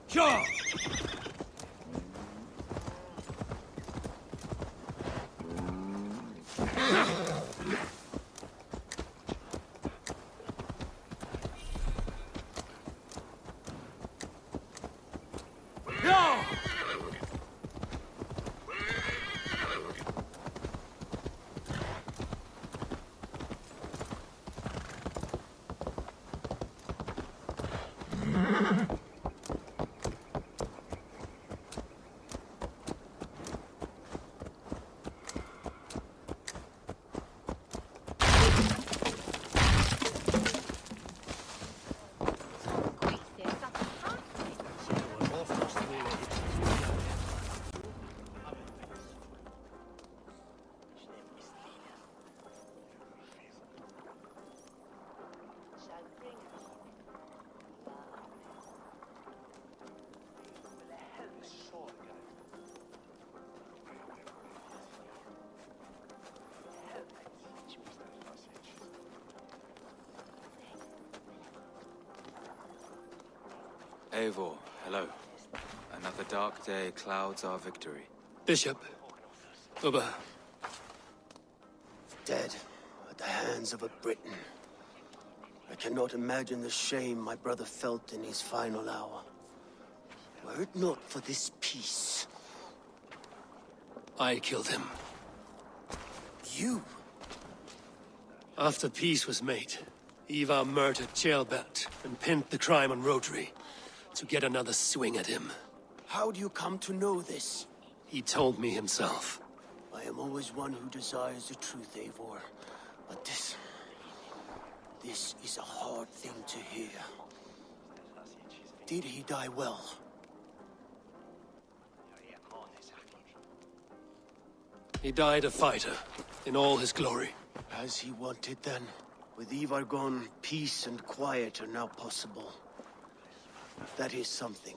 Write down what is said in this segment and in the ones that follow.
Sure! Eivor, hello. Another dark day clouds our victory. Bishop. Uber. Dead at the hands of a Briton. I cannot imagine the shame my brother felt in his final hour. Were it not for this peace. I killed him. You? After peace was made, Ivar murdered Ceolbert and pinned the crime on Rotary to get another swing at him. How do you come to know this? He told me himself. I am always one who desires the truth, Eivor. But this is a hard thing to hear. Did he die well? He died a fighter, in all his glory. As he wanted then. With Ivar gone, peace and quiet are now possible. That is something.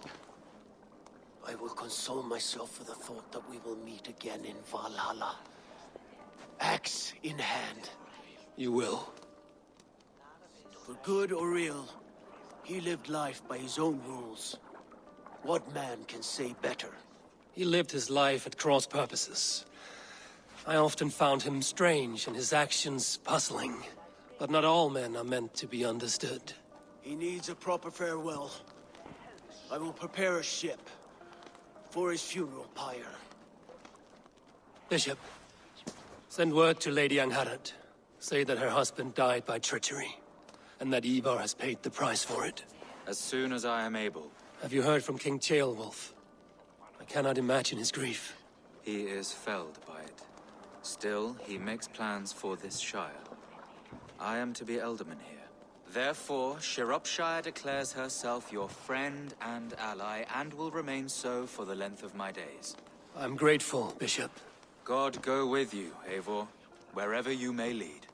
I will console myself for the thought that we will meet again in Valhalla. Axe in hand. You will. For good or ill, he lived life by his own rules. What man can say better? He lived his life at cross purposes. I often found him strange and his actions puzzling. But not all men are meant to be understood. He needs a proper farewell. I will prepare a ship for his funeral pyre. Bishop, send word to Lady Angharad. Say that her husband died by treachery, and that Ivar has paid the price for it. As soon as I am able. Have you heard from King Ceolwulf? I cannot imagine his grief. He is felled by it. Still, he makes plans for this shire. I am to be Elderman here. Therefore, Shropshire declares herself your friend and ally, and will remain so for the length of my days. I'm grateful, Bishop. God go with you, Eivor, wherever you may lead.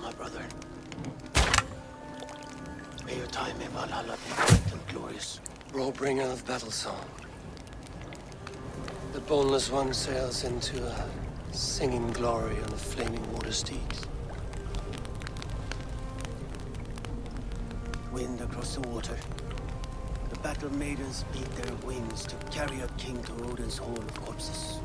My brother. May your time in Valhalla be bright and glorious. Rollbringer of battle song. The boneless one sails into a singing glory on a flaming water steed. Wind across the water. The battle maidens beat their wings to carry a king to Odin's hall of corpses.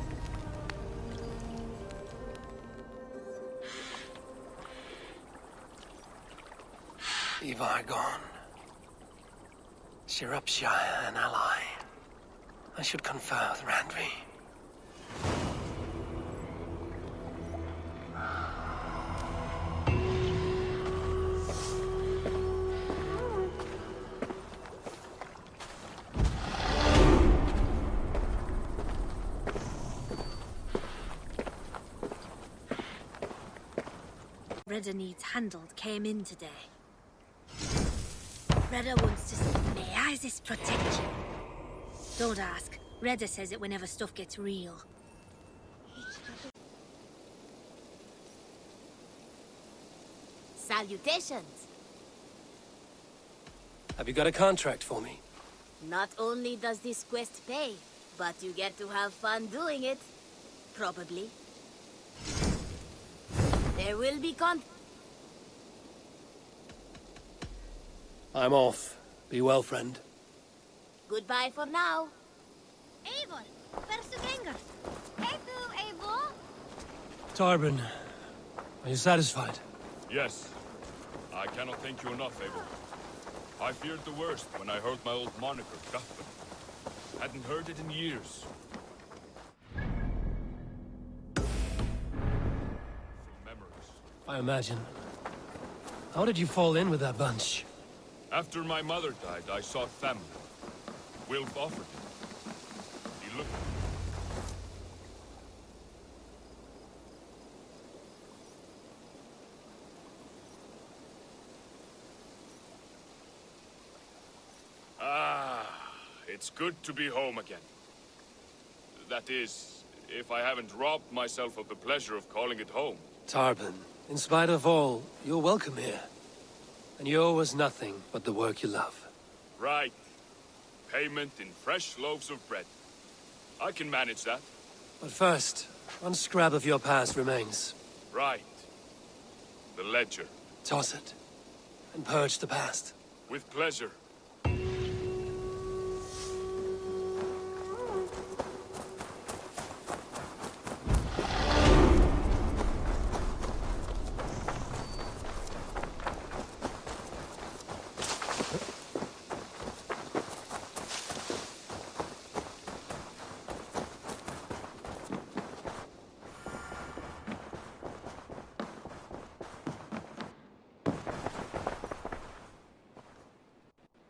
Ivar gone. Shropshire an ally. I should confer with Randvi. Redda needs handled came in today. Redda wants to see. May Isis protect you? Don't ask. Reda says it whenever stuff gets real. Salutations! Have you got a contract for me? Not only does this quest pay, but you get to have fun doing it. Probably. There will be I'm off. Be well, friend. Goodbye for now. Eivor! Where's the ganger? Eivor! Tarbin, are you satisfied? Yes. I cannot thank you enough, Abel. I feared the worst when I heard my old moniker, Guthman. Hadn't heard it in years. Memories. I imagine. How did you fall in with that bunch? After my mother died, I sought family. Wilf offered it. He looked. It's good to be home again. That is, if I haven't robbed myself of the pleasure of calling it home. Tarbin, in spite of all, you're welcome here. And you owe us nothing but the work you love. Right. Payment in fresh loaves of bread. I can manage that. But first, one scrap of your past remains. Right. The ledger. Toss it, and purge the past. With pleasure.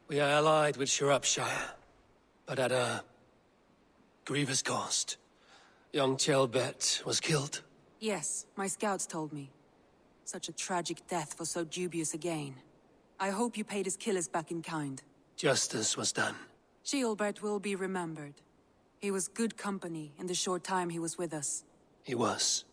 We are allied with Shropshire, but at a grievous cost. Young Chelbet was killed. Yes, my scouts told me. Such a tragic death for so dubious a gain. I hope you paid his killers back in kind. Justice was done. Ceolbert will be remembered. He was good company in the short time he was with us. He was.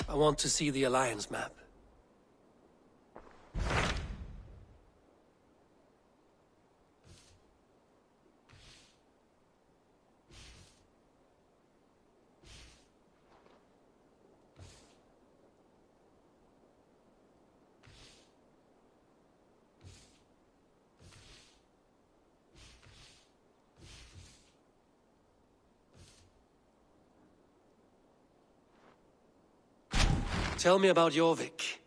I want to see the Alliance map. Tell me about Jorvik.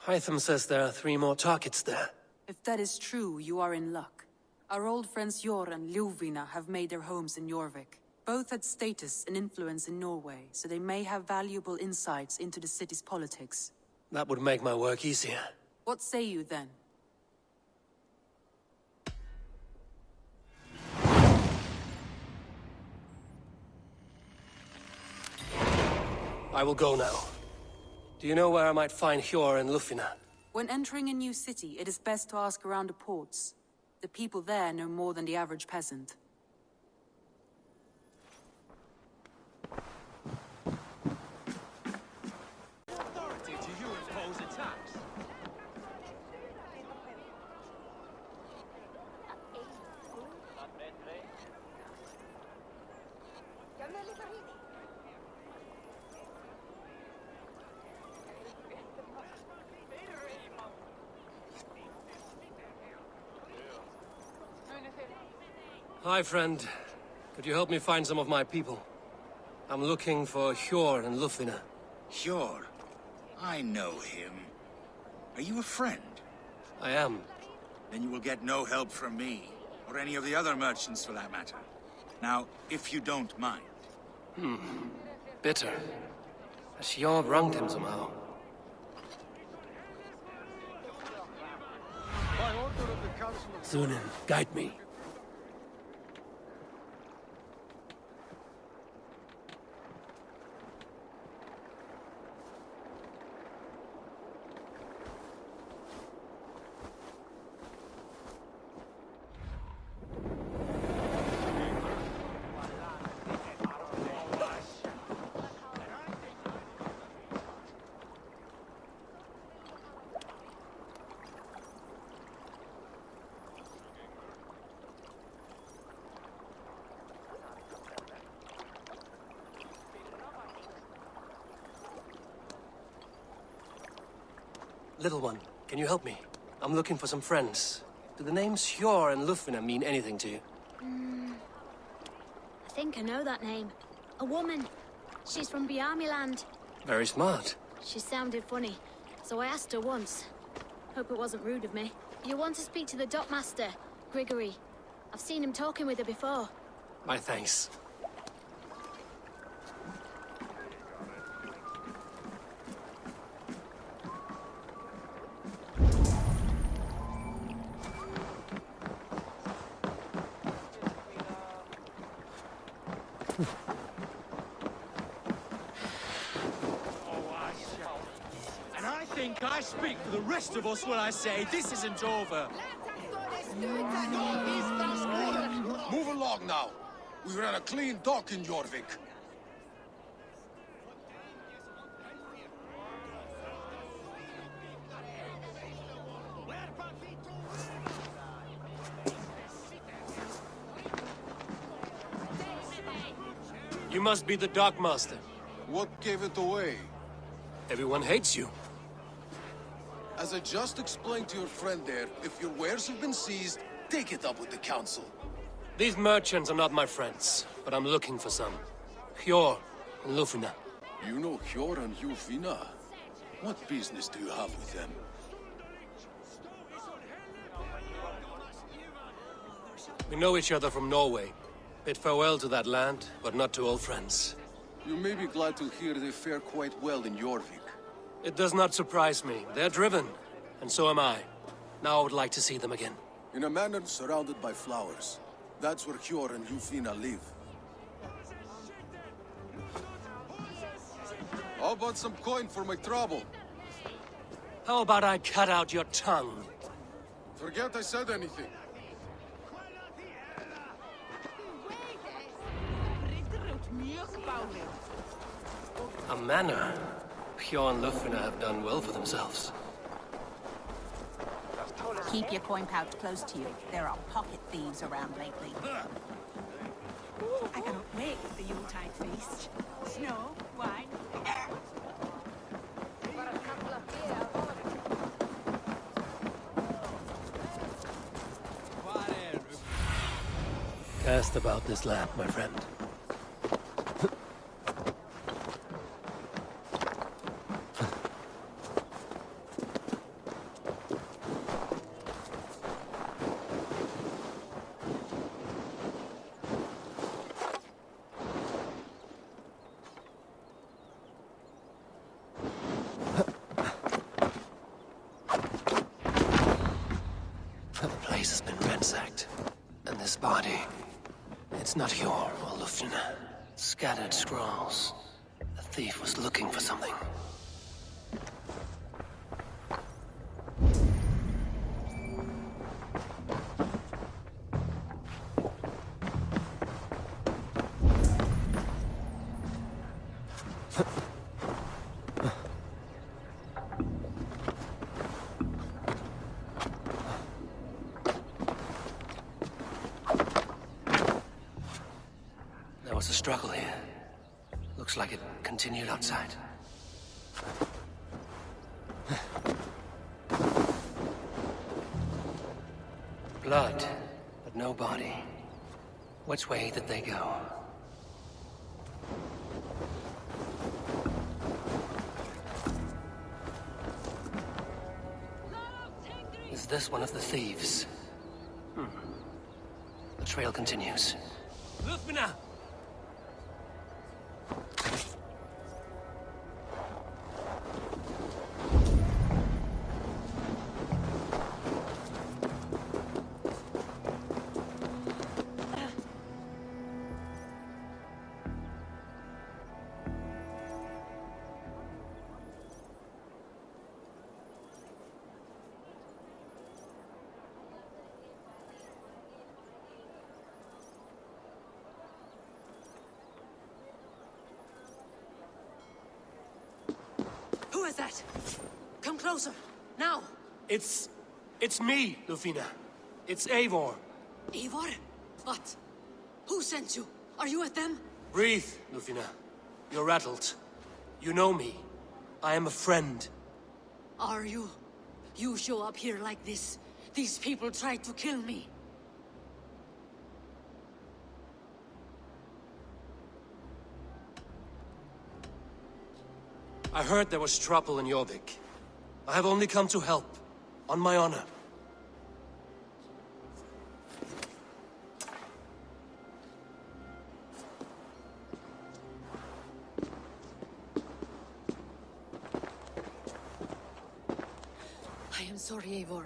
Hytham says there are 3 more targets there. If that is true, you are in luck. Our old friends Jor and Ljuvina have made their homes in Jorvik. Both had status and influence in Norway, so they may have valuable insights into the city's politics. That would make my work easier. What say you then? I will go now. Do you know where I might find Hjor and Lufina? When entering a new city, it is best to ask around the ports. The people there know more than the average peasant. Hi, friend. Could you help me find some of my people? I'm looking for Hjor and Lufina. Hjor? I know him. Are you a friend? I am. Then you will get no help from me, or any of the other merchants for that matter. Now, if you don't mind. Bitter. Has Hjor wronged him somehow? By order of the Council of... Sunan, guide me. Little one, can you help me? I'm looking for some friends. Do the names Hjor and Lufvina mean anything to you? I think I know that name. A woman. She's from Bjarmiland. Very smart. She sounded funny, so I asked her once. Hope it wasn't rude of me. You want to speak to the dockmaster, Grigory. I've seen him talking with her before. My thanks. And I think I speak for the rest of us when I say this isn't over. Move along now. We ran a clean dock in Jorvik. You must be the dockmaster. What gave it away? Everyone hates you. As I just explained to your friend there, if your wares have been seized, take it up with the council. These merchants are not my friends, but I'm looking for some. Hjor and Lufvina. You know Hjor and Lufvina? What business do you have with them? We know each other from Norway. Bid farewell to that land, but not to old friends. You may be glad to hear they fare quite well in Jorvik. It does not surprise me. They're driven, and so am I. Now I would like to see them again. In a manor surrounded by flowers. That's where Hjor and Lufvina live. How about some coin for my trouble? How about I cut out your tongue? Forget I said anything. A manor. Hjor and Lufvina have done well for themselves. Keep your coin pouch close to you. There are pocket thieves around lately. I cannot wait for the Yuletide feast. Snow, wine. Cast about this land, my friend. The place has been ransacked. And this body... It's not Hjor or Lufvina. Scattered scrolls. The thief was looking for something. There was a struggle here. Looks like it continued outside. Blood, but no body. Which way did they go? Is this one of the thieves? The trail continues. Lufvina! Who is that? Come closer, now. It's me, Lufvina. It's Eivor. Eivor? What? Who sent you? Are you with them? Breathe, Lufvina. You're rattled. You know me. I am a friend. Are you You show up here like this. These people tried to kill me. I heard there was trouble in Jorvik. I have only come to help, on my honor. I am sorry, Eivor.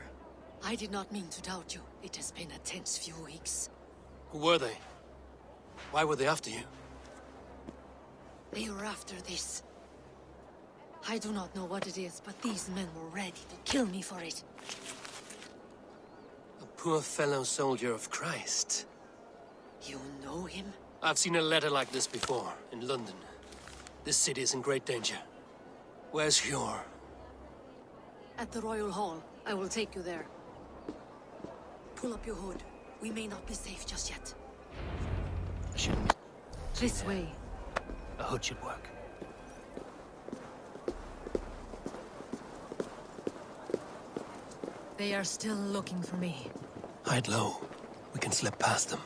I did not mean to doubt you. It has been a tense few weeks. Who were they? Why were they after you? They were after this. I do not know what it is, but these men were ready to kill me for it. A poor fellow soldier of Christ. You know him? I've seen a letter like this before, in London. This city is in great danger. Where's Hjor? At the Royal Hall. I will take you there. Pull up your hood. We may not be safe just yet. I shouldn't. This way. A hood should work. They are still looking for me. Hide low. We can slip past them.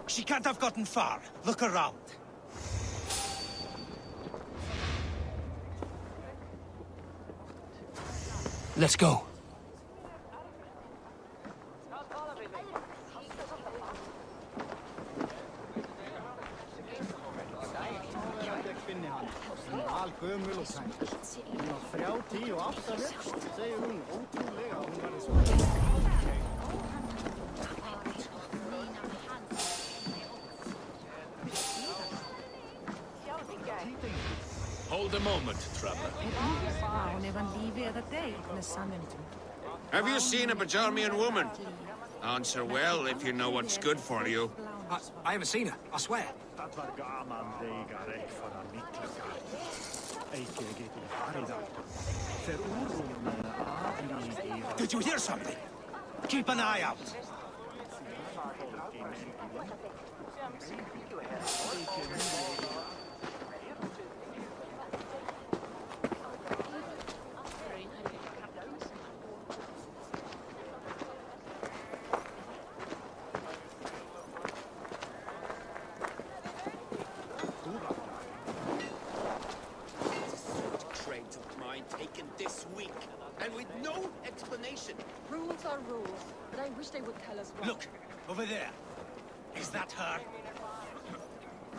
She can't have gotten far. Look around. Let's go. Hold a moment, traveler. Have you seen a Bajarmian woman? Answer well if you know what's good for you. I haven't seen her, I swear. Did you hear something? Keep an eye out. Taken this week, and with no explanation. Rules are rules, but I wish they would tell us why. Look, over there. Is that her?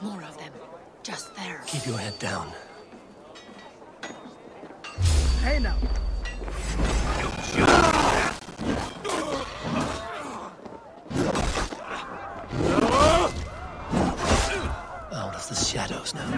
More of them. Just there. Keep your head down. Hey now. Out of the shadows now.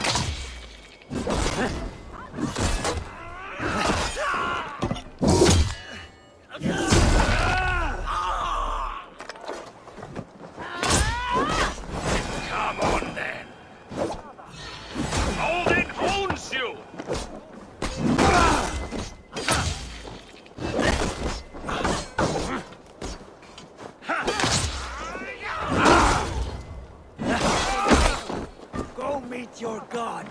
Your god.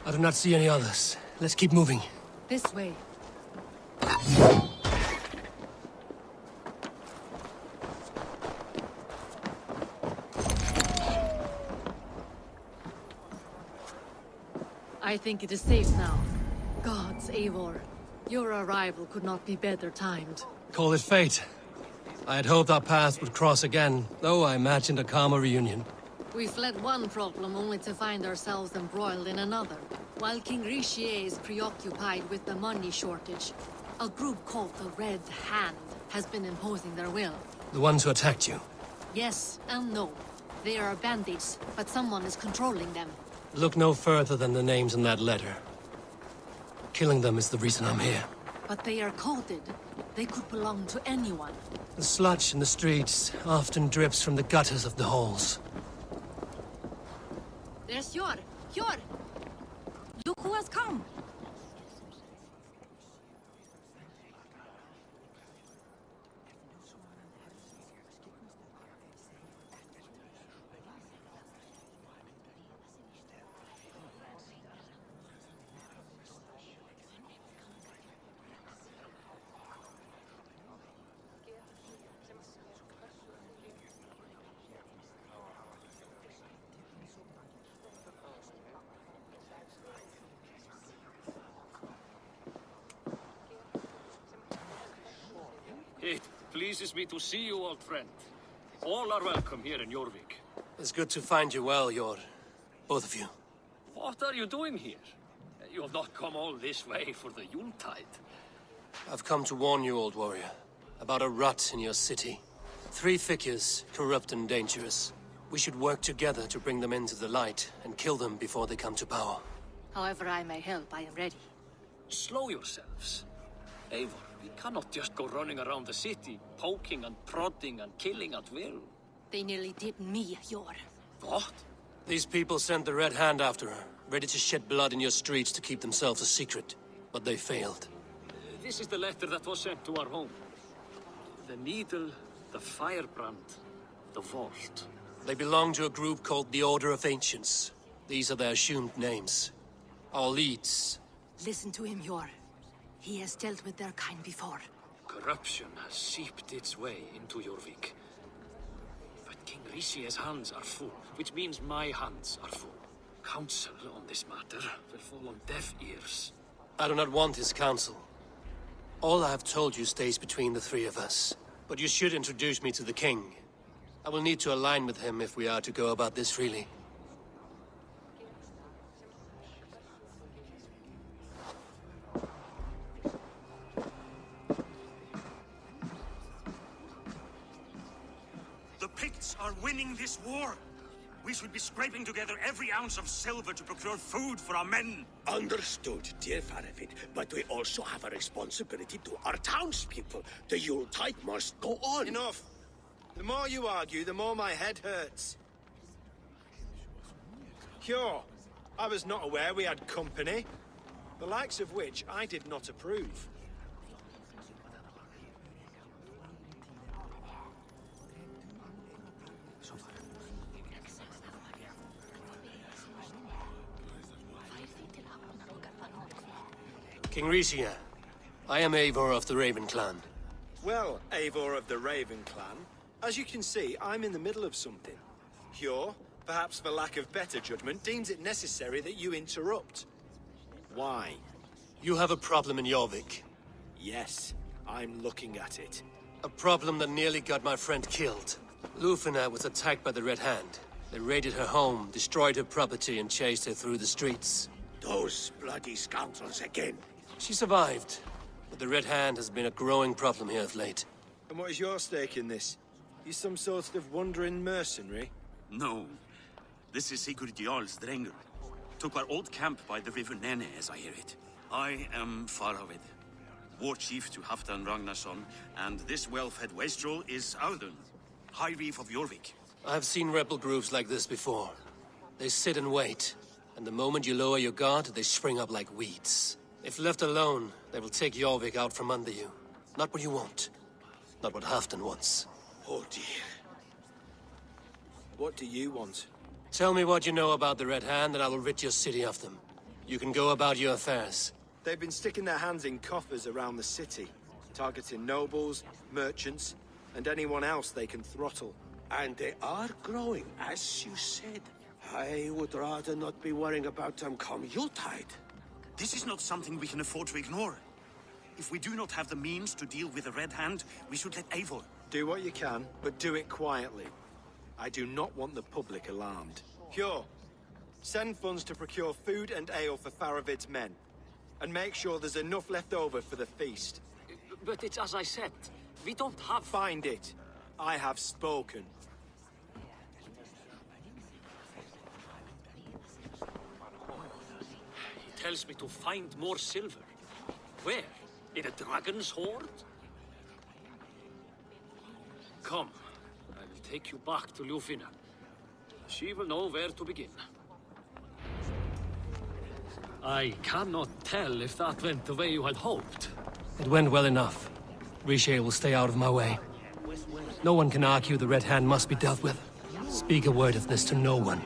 I do not see any others. Let's keep moving. This way. I think it is safe now. Gods, Eivor. Your arrival could not be better timed. Call it fate. I had hoped our paths would cross again, though I imagined a calmer reunion. We fled one problem only to find ourselves embroiled in another. While King Richier is preoccupied with the money shortage, a group called the Red Hand has been imposing their will. The ones who attacked you? Yes and no. They are bandits, but someone is controlling them. Look no further than the names in that letter. Killing them is the reason I'm here. But they are coded. They could belong to anyone. The sludge in the streets often drips from the gutters of the halls. There's Yor! Yor! Look who has come! It pleases me to see you, old friend. All are welcome here in Jorvik. It's good to find you well, Yor. Both of you. What are you doing here? You have not come all this way for the Yuletide. I've come to warn you, old warrior, about a rot in your city. 3 figures, corrupt and dangerous. We should work together to bring them into the light and kill them before they come to power. However I may help, I am ready. Slow yourselves. Eivor, we cannot just go running around the city, poking and prodding and killing at will. They nearly did me, Yor. What? These people sent the Red Hand after her, ready to shed blood in your streets to keep themselves a secret. But they failed. This is the letter that was sent to our home. The needle, the firebrand, the vault. They belong to a group called the Order of Ancients. These are their assumed names. Our leads. Listen to him, Yor. He has dealt with their kind before. Corruption has seeped its way into Jorvik. But King Richier's hands are full, which means my hands are full. Counsel on this matter will fall on deaf ears. I do not want his counsel. All I have told you stays between the 3 of us. But you should introduce me to the king. I will need to align with him if we are to go about this freely. The Picts are winning this war. We should be scraping together every ounce of silver to procure food for our men. Understood, dear Faravid, but we also have a responsibility to our townspeople. The Yuletide must go on. Enough. The more you argue, the more my head hurts. Cure. I was not aware we had company, the likes of which I did not approve. King Richier, I am Eivor of the Raven Clan. Well, Eivor of the Raven Clan, as you can see, I'm in the middle of something. Cure, perhaps for lack of better judgment, deems it necessary that you interrupt. Why? You have a problem in Jorvik. Yes, I'm looking at it. A problem that nearly got my friend killed. Lufina was attacked by the Red Hand. They raided her home, destroyed her property, and chased her through the streets. Those bloody scoundrels again. She survived, but the Red Hand has been a growing problem here of late. And what is your stake in this? You some sort of wandering mercenary? No. This is Sigurd Jarl's Drengr. Took our old camp by the river Nene, as I hear it. I am Faravid, war chief to Halfdan Ragnarsson, and this well-fed wastrel is Audun, High Reef of Jorvik. I've seen rebel groups like this before. They sit and wait, and the moment you lower your guard, they spring up like weeds. If left alone, they will take Jorvik out from under you. Not what you want. Not what Halfdan wants. Oh dear. What do you want? Tell me what you know about the Red Hand, and I will rid your city of them. You can go about your affairs. They've been sticking their hands in coffers around the city, targeting nobles, merchants, and anyone else they can throttle. And they are growing, as you said. I would rather not be worrying about them come Yuletide. This is not something we can afford to ignore. If we do not have the means to deal with the Red Hand, we should let Eivor. Do what you can, but do it quietly. I do not want the public alarmed. Hjor, send funds to procure food and ale for Faravid's men. And make sure there's enough left over for the feast. But it's as I said. We don't have... Find it. I have spoken. He tells me to find more silver. Where? In a dragon's hoard? Come. I will take you back to Ljufina. She will know where to begin. I cannot tell if that went the way you had hoped. It went well enough. Riche will stay out of my way. No one can argue the Red Hand must be dealt with. Speak a word of this to no one.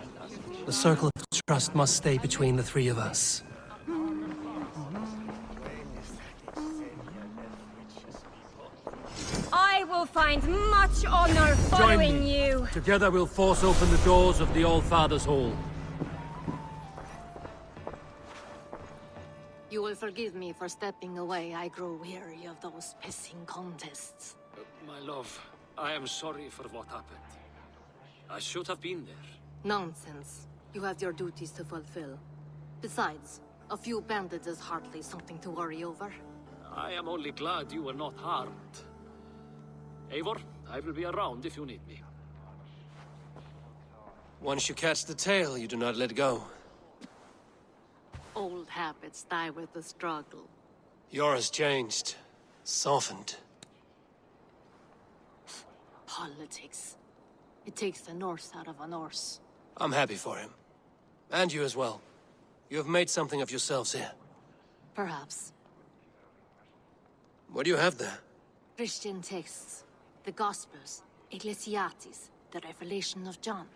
The circle of trust must stay between the three of us. I will find much honor following you. Together we'll force open the doors of the All-Father's Hall. You will forgive me for stepping away. I grow weary of those pissing contests. My love, I am sorry for what happened. I should have been there. Nonsense. You have your duties to fulfill. Besides, a few bandits is hardly something to worry over. I am only glad you were not harmed. Eivor, I will be around if you need me. Once you catch the tail, you do not let go. Old habits die with the struggle. Yours changed. Softened. Politics. It takes the Norse out of a Norse. I'm happy for him. And you as well. You have made something of yourselves here. Perhaps. What do you have there? Christian texts. The Gospels. Ecclesiastes. The Revelation of John.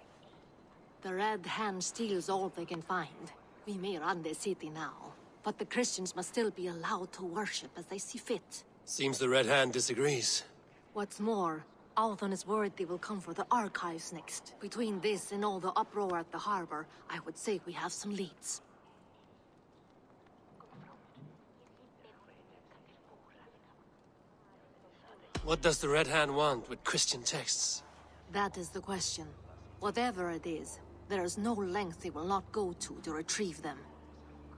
The Red Hand steals all they can find. We may run the city now, but the Christians must still be allowed to worship as they see fit. Seems the Red Hand disagrees. What's more, Althon is worried they will come for the archives next. Between this and all the uproar at the harbor, I would say we have some leads. What does the Red Hand want with Christian texts? That is the question. Whatever it is, there is no length they will not go to retrieve them.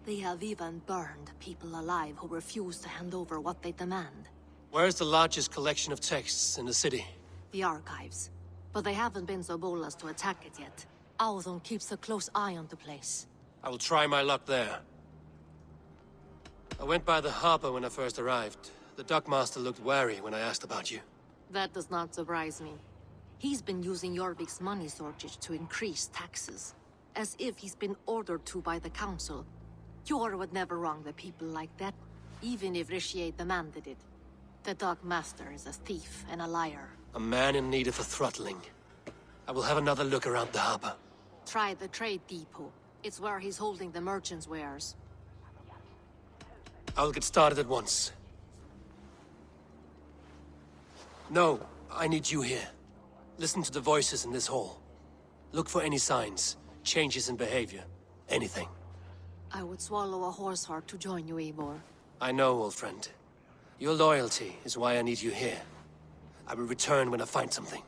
They have even burned people alive who refuse to hand over what they demand. Where's the largest collection of texts in the city? The archives. But they haven't been so bold as to attack it yet. Althon keeps a close eye on the place. I will try my luck there. I went by the harbor when I first arrived. The dockmaster looked wary when I asked about you. That does not surprise me. He's been using Jorvik's money shortage to increase taxes. As if he's been ordered to by the council. Hjor would never wrong the people like that, even if Riche demanded it. The dockmaster is a thief and a liar. A man in need of a throttling. I will have another look around the harbor. Try the trade depot. It's where he's holding the merchants' wares. I will get started at once. No, I need you here. Listen to the voices in this hall. Look for any signs, changes in behavior, anything. I would swallow a horse heart to join you, Eivor. I know, old friend. Your loyalty is why I need you here. I will return when I find something.